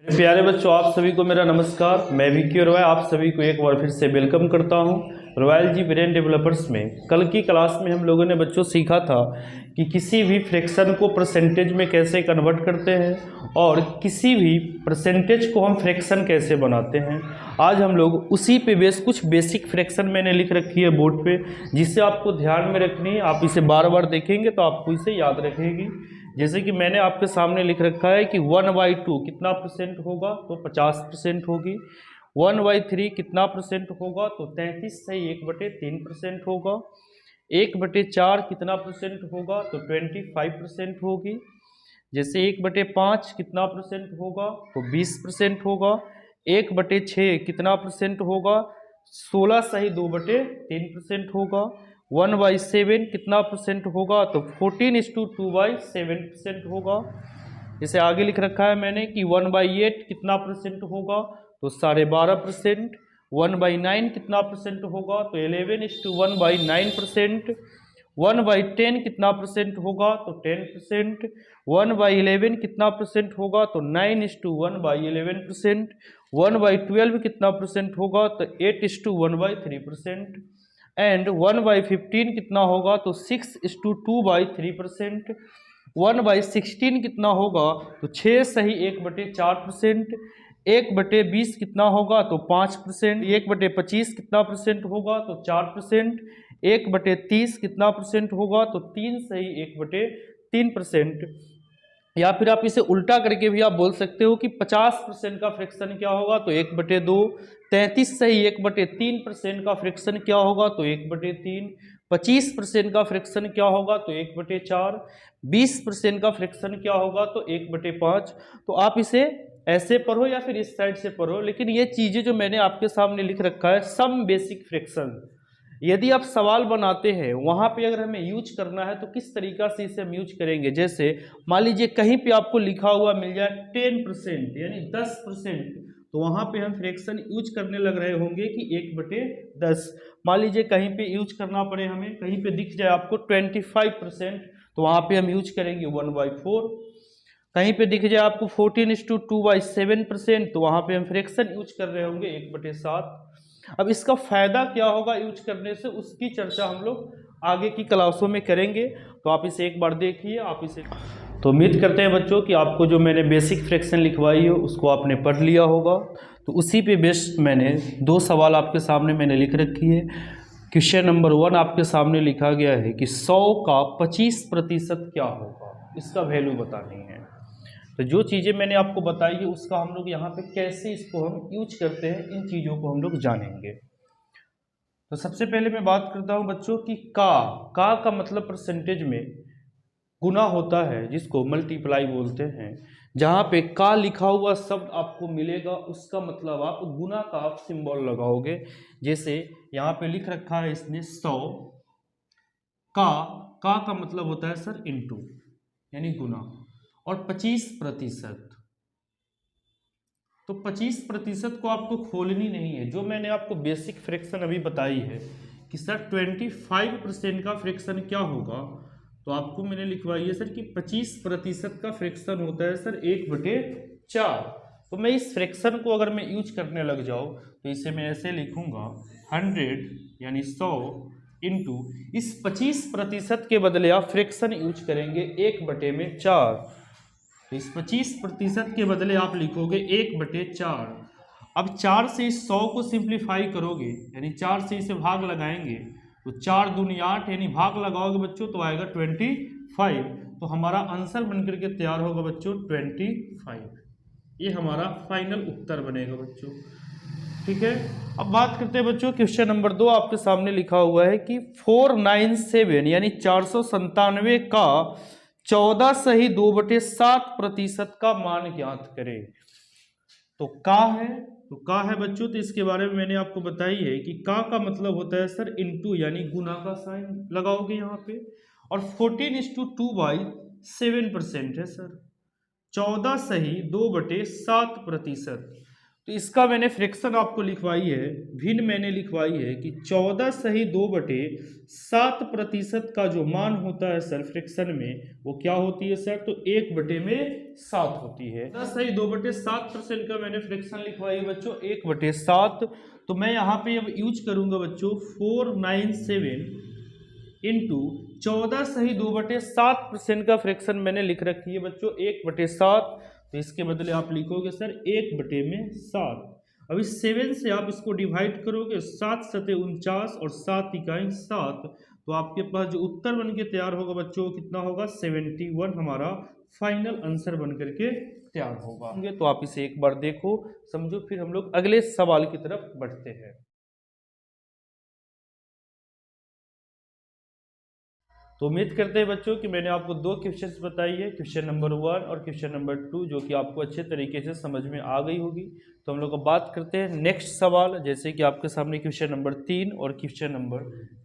प्यारे बच्चों, आप सभी को मेरा नमस्कार। मैं विक्की रॉय आप सभी को एक बार फिर से वेलकम करता हूं रॉयल जी ब्रेन डेवलपर्स में। कल की क्लास में हम लोगों ने बच्चों सीखा था कि किसी भी फ्रैक्शन को परसेंटेज में कैसे कन्वर्ट करते हैं और किसी भी परसेंटेज को हम फ्रैक्शन कैसे बनाते हैं। आज हम लोग उसी पे कुछ बेसिक फ्रैक्शन मैंने लिख रखी है बोर्ड पे, जिससे आपको ध्यान में रखनी है। आप इसे बार बार देखेंगे तो आपको इसे याद रखेगी। जैसे कि मैंने आपके सामने लिख रखा है कि 1/2 कितना परसेंट होगा, तो 50% होगी। 1/3 कितना परसेंट होगा, तो 33 से 1/3% होगा। 1/4 कितना परसेंट होगा, तो 25% होगी। जैसे 1/5 कितना परसेंट होगा, तो 20% होगा। 1/6 कितना परसेंट होगा, 16 सही 2/3% होगा। 1/7 कितना परसेंट होगा, तो 14:2/7% होगा। जैसे आगे लिख रखा है मैंने कि 1/8 कितना परसेंट होगा, तो 12.5%। 1/9 कितना परसेंट होगा, तो 11:1/9%। 1/10 कितना परसेंट होगा, तो 10%। 1/11 कितना परसेंट होगा, तो 9:1/11%। 1/12 कितना परसेंट होगा, तो 8:1/3%। एंड 1/15 कितना होगा, तो 6:2/3%। 1/16 कितना होगा, तो 6 सही 1/4%। 1/20 कितना होगा, तो 5%। 1/25 कितना परसेंट होगा, तो 4%। 1/30 कितना परसेंट होगा, तो 3 सही 1/3%। या फिर आप इसे उल्टा करके भी आप बोल सकते हो कि 50% का फ्रैक्शन क्या होगा, तो 1/2। 33 सही 1/3% का फ्रैक्शन क्या होगा, तो 1/3। 25% का फ्रैक्शन क्या होगा, तो 1/4। 20% का फ्रैक्शन क्या होगा, तो 1/5। तो आप इसे ऐसे पढ़ो या फिर इस साइड से पढ़ो, लेकिन ये चीज़ें जो मैंने आपके सामने लिख रखा है सम बेसिक फ्रैक्शन, यदि आप सवाल बनाते हैं वहाँ पे अगर हमें यूज करना है तो किस तरीका से इसे हम यूज करेंगे। जैसे मान लीजिए कहीं पे आपको लिखा हुआ मिल जाए 10% यानी 10%, तो वहाँ पे हम फ्रैक्शन यूज करने लग रहे होंगे कि 1/10। मान लीजिए कहीं पे यूज करना पड़े, हमें कहीं पे दिख जाए आपको 25%, तो वहाँ पे हम यूज करेंगे 1/4। कहीं पे दिख जाए आपको 14:2/7%, तो वहाँ पे हम फ्रैक्शन यूज कर रहे होंगे 1/7। अब इसका फायदा क्या होगा यूज करने से, उसकी चर्चा हम लोग आगे की क्लासों में करेंगे। तो आप इसे एक बार देखिए, आप इसे। तो उम्मीद करते हैं बच्चों कि आपको जो मैंने बेसिक फ्रैक्शन लिखवाई है उसको आपने पढ़ लिया होगा। तो उसी पे बेस्ड मैंने 2 सवाल आपके सामने मैंने लिख रखी है। क्वेश्चन नंबर 1 आपके सामने लिखा गया है कि 100 का 25% क्या होगा, इसका वैल्यू बतानी है। तो जो चीज़ें मैंने आपको बताई है उसका हम लोग यहाँ पे कैसे इसको हम यूज करते हैं, इन चीज़ों को हम लोग जानेंगे। तो सबसे पहले मैं बात करता हूँ बच्चों की का मतलब परसेंटेज में गुना होता है, जिसको मल्टीप्लाई बोलते हैं। जहाँ पे का लिखा हुआ शब्द आपको मिलेगा उसका मतलब आप गुना का आप सिंबल लगाओगे। जैसे यहाँ पे लिख रखा है इसने 100 का मतलब होता है सर इनटू यानी गुना, और 25%। तो 25% को आपको खोलनी नहीं है। जो मैंने आपको बेसिक फ्रैक्शन अभी बताई है कि सर 25% का फ्रैक्शन क्या होगा, तो आपको मैंने लिखवाई है सर कि 25% का फ्रैक्शन होता है सर 1/4। तो मैं इस फ्रैक्शन को अगर मैं यूज करने लग जाऊँ तो इसे मैं ऐसे लिखूंगा 100 यानी 100 इंटू इस 25% के बदले आप फ्रैक्शन यूज करेंगे 1/4। तो इस 25% के बदले आप लिखोगे 1/4। अब 4 से इस 100 को सिंप्लीफाई करोगे यानी 4 से इसे भाग लगाएंगे, तो 4 दूनी 8 यानी भाग लगाओगे बच्चों तो आएगा 25। तो हमारा आंसर बनकर के तैयार होगा बच्चों 25। ये हमारा फाइनल उत्तर बनेगा बच्चों। ठीक है। अब बात करते हैं बच्चों क्वेश्चन नंबर 2 आपके सामने लिखा हुआ है कि 497 यानी 497 का 14 सही 2/7% का मान ज्ञात करें। तो का है बच्चों, तो इसके बारे में मैंने आपको बताई है कि का मतलब होता है सर इनटू यानी गुना का साइन लगाओगे यहाँ पे, और 14:2/7% है सर। 14 सही 2/7%। तो इसका मैंने फ्रैक्शन आपको लिखवाई है, भिन्न मैंने लिखवाई है कि 14 सही 2/7% का जो मान होता है सर फ्रैक्शन में, वो क्या होती है सर, तो 1/7 होती है। 14 सही 2/7% का मैंने फ्रैक्शन लिखवाई है बच्चों 1/7। तो मैं यहाँ पे अब यूज करूंगा बच्चों 497 इंटू 14 सही 2/7% का फ्रैक्शन मैंने लिख रखी है बच्चों 1/7। तो इसके बदले आप लिखोगे सर 1/7। अब इस 7 से आप इसको डिवाइड करोगे, 7 सते 49 और 7 इकाई 7। तो आपके पास जो उत्तर बन के तैयार होगा बच्चों कितना होगा, 71 हमारा फाइनल आंसर बन करके तैयार होगा। तो आप इसे एक बार देखो समझो, फिर हम लोग अगले सवाल की तरफ बढ़ते हैं। तो उम्मीद करते हैं बच्चों कि मैंने आपको 2 क्वेश्चंस बताई है, क्वेश्चन नंबर 1 और क्वेश्चन नंबर 2, जो कि आपको अच्छे तरीके से समझ में आ गई होगी। तो हम लोग अब बात करते हैं नेक्स्ट सवाल, जैसे कि आपके सामने क्वेश्चन नंबर 3 और क्वेश्चन नंबर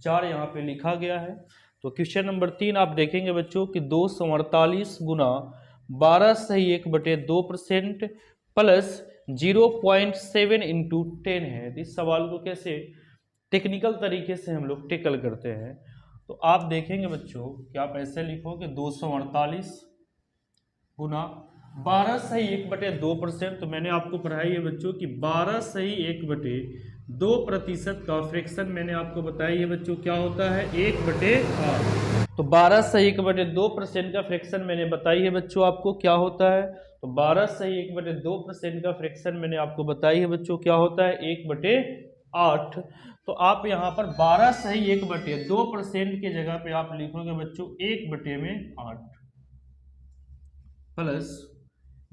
4 यहाँ पे लिखा गया है। तो क्वेश्चन नंबर 3 आप देखेंगे बच्चों कि 248 गुना 12 सही 1/2% प्लस 0.7 इंटू 10 है। तो इस सवाल को कैसे टेक्निकल तरीके से हम लोग टेकल करते हैं। तो आप देखेंगे बच्चों कि आप ऐसे लिखोगे 248 गुना 12 सही 1/2%। तो मैंने आपको पढ़ाई है बच्चों कि 12 सही 1/2% का फ्रैक्शन मैंने आपको बताई है बच्चों क्या होता है, 1/8। तो 12 सही 1/2% का फ्रैक्शन मैंने बताई है बच्चों आपको क्या होता है। तो 12 सही 1/2% का फ्रैक्शन मैंने आपको बताई है बच्चों क्या होता है, 1/8। तो आप यहाँ पर 12 सही 1/2% की जगह पे आप लिखोगे बच्चों 1/8 प्लस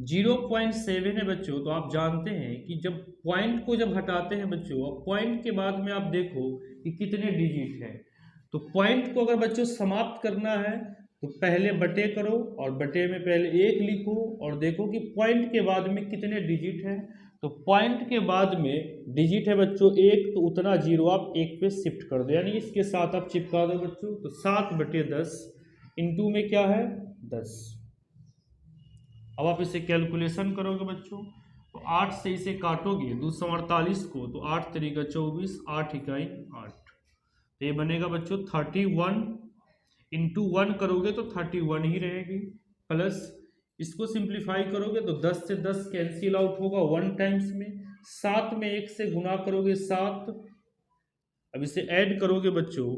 0.7 है बच्चों। तो आप जानते हैं कि जब पॉइंट को जब हटाते हैं बच्चों, पॉइंट के बाद में आप देखो कि कितने डिजिट हैं। तो पॉइंट को अगर बच्चों समाप्त करना है तो पहले बटे करो और बटे में पहले 1 लिखो और देखो कि पॉइंट के बाद में कितने डिजिट हैं। तो पॉइंट के बाद में डिजिट है बच्चों 1, तो उतना 0 आप 1 पे शिफ्ट कर दो, यानी इसके साथ आप चिपका दो बच्चों। तो 7/10 इंटू में क्या है 10। अब आप इसे कैलकुलेशन करोगे बच्चों तो 8 से इसे काटोगे 248 को, तो 8 तरीका 24, 8 इकाई 8। तो ये बनेगा बच्चों 31 इंटू 1 करोगे तो 31 ही रहेगी, प्लस इसको सिंप्लीफाई करोगे तो 10 से 10 कैंसिल आउट होगा 1 टाइम्स में, 7 में 1 से गुना करोगे 7। अब इसे ऐड करोगे बच्चों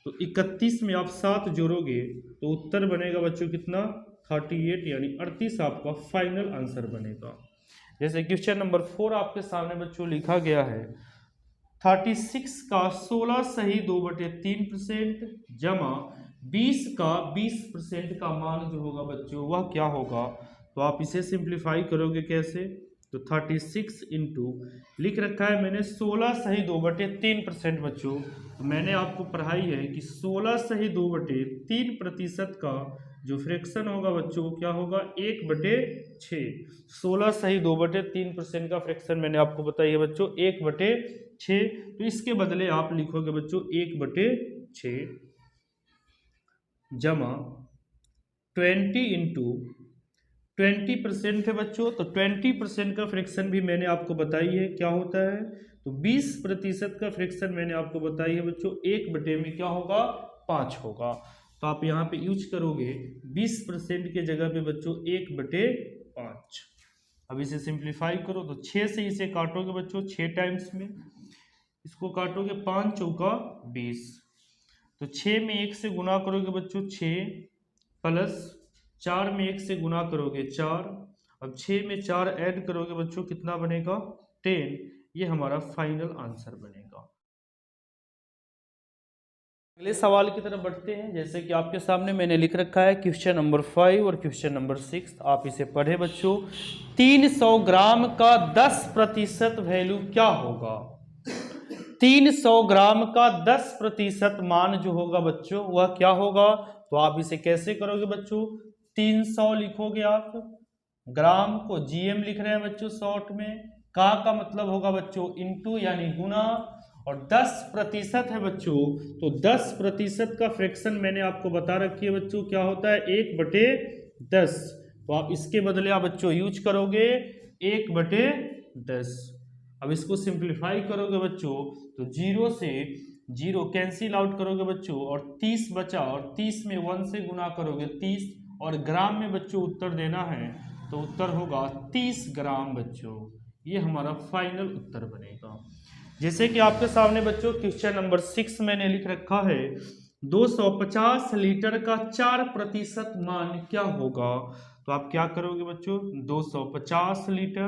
तो 31 में आप 7 जोड़ोगे तो उत्तर बनेगा बच्चों कितना, 38, यानी 38 आपका फाइनल आंसर बनेगा। जैसे क्वेश्चन नंबर 4 आपके सामने बच्चों लिखा गया है 36 का 16 सही 2/3% जमा 20 का 20% का मान जो होगा बच्चों वह क्या होगा। तो आप इसे सिंप्लीफाई करोगे कैसे, तो 36 इंटू लिख रखा है मैंने 16 सही 2/3% बच्चों। तो मैंने आपको पढ़ाई है कि 16 सही 2/3% का जो फ्रैक्शन होगा बच्चों वो क्या होगा, 1/6। 16 सही 2/3% का फ्रैक्शन मैंने आपको बताई है बच्चों 1/6। तो इसके बदले आप लिखोगे बच्चों 1/6 जमा 20 इंटू 20% है बच्चों। तो 20% का फ्रैक्शन भी मैंने आपको बताई है क्या होता है। तो 20% का फ्रैक्शन मैंने आपको बताई है बच्चों 1/में क्या होगा, 5 होगा। तो आप यहाँ पे यूज करोगे 20% के जगह पे बच्चों 1/5। अब इसे सिंप्लीफाई करो तो 6 से इसे काटोगे बच्चों 6 टाइम्स में, इसको काटोगे 5 चौका 20। तो 6 में 1 से गुना करोगे बच्चों 6, प्लस 4 में 1 से गुना करोगे 4। अब 6 में 4 ऐड करोगे बच्चों कितना बनेगा, 10। ये हमारा फाइनल आंसर बनेगा। अगले सवाल की तरफ बढ़ते हैं। जैसे कि आपके सामने मैंने लिख रखा है क्वेश्चन नंबर 5 और क्वेश्चन नंबर 6, आप इसे पढ़े बच्चों। 300 ग्राम का 10% वैल्यू क्या होगा। 300 ग्राम का 10% मान जो होगा बच्चों वह क्या होगा। तो आप इसे कैसे करोगे बच्चों, 300 लिखोगे आप, ग्राम को जीएम लिख रहे हैं बच्चों शॉर्ट में, का मतलब होगा बच्चों इनटू यानी गुना, और 10% है बच्चों। तो 10% का फ्रैक्शन मैंने आपको बता रखी है बच्चों क्या होता है, 1/10। तो आप इसके बदले आप बच्चों यूज करोगे 1/10। 10। अब इसको सिंप्लीफाई करोगे बच्चों तो 0 से 0 कैंसिल आउट करोगे बच्चों और 30 बचा, और 30 में 1 से गुना करोगे 30, और ग्राम में बच्चों उत्तर देना है तो उत्तर होगा 30 ग्राम बच्चों। ये हमारा फाइनल उत्तर बनेगा। जैसे कि आपके सामने बच्चों क्वेश्चन नंबर 6 मैंने लिख रखा है, 250 लीटर का 4% मान क्या होगा। तो आप क्या करोगे बच्चों, 250 लीटर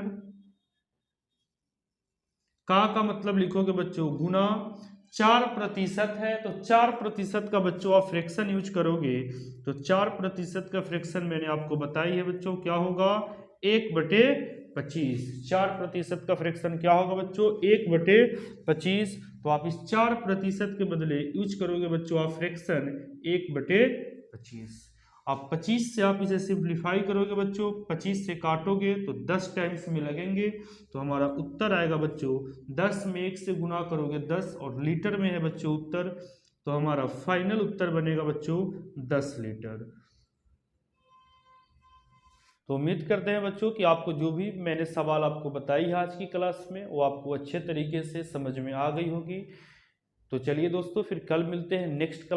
का मतलब लिखोगे बच्चों गुना 4% है, तो 4% का बच्चों आप फ्रैक्शन यूज करोगे, तो 4% का फ्रैक्शन मैंने आपको बताई है बच्चों क्या होगा, 1/25। 4% का फ्रैक्शन क्या होगा बच्चों, 1/25। तो आप इस 4% के बदले यूज करोगे बच्चों आप फ्रैक्शन 1/25। आप 25 से आप इसे सिंप्लीफाई करोगे बच्चों, 25 से काटोगे तो 10 टाइम्स में लगेंगे, तो हमारा उत्तर आएगा बच्चों 10 में 1 से गुना करोगे 10, और लीटर में है बच्चों उत्तर, तो हमारा फाइनल उत्तर बनेगा बच्चों 10 लीटर। तो उम्मीद करते हैं बच्चों कि आपको जो भी मैंने सवाल आपको बताई है आज की क्लास में वो आपको अच्छे तरीके से समझ में आ गई होगी। तो चलिए दोस्तों फिर कल मिलते हैं नेक्स्ट क्लास।